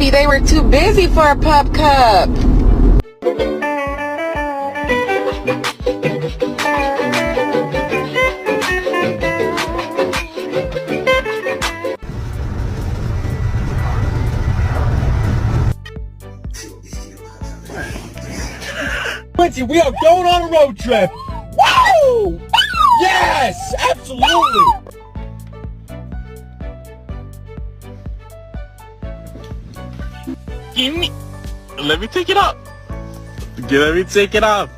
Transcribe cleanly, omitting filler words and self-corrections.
Maybe they were too busy for a pup cup. Quincy, we are going on a road trip. Woo! Yes, absolutely. Give me. Let me take it up. Let me take it up.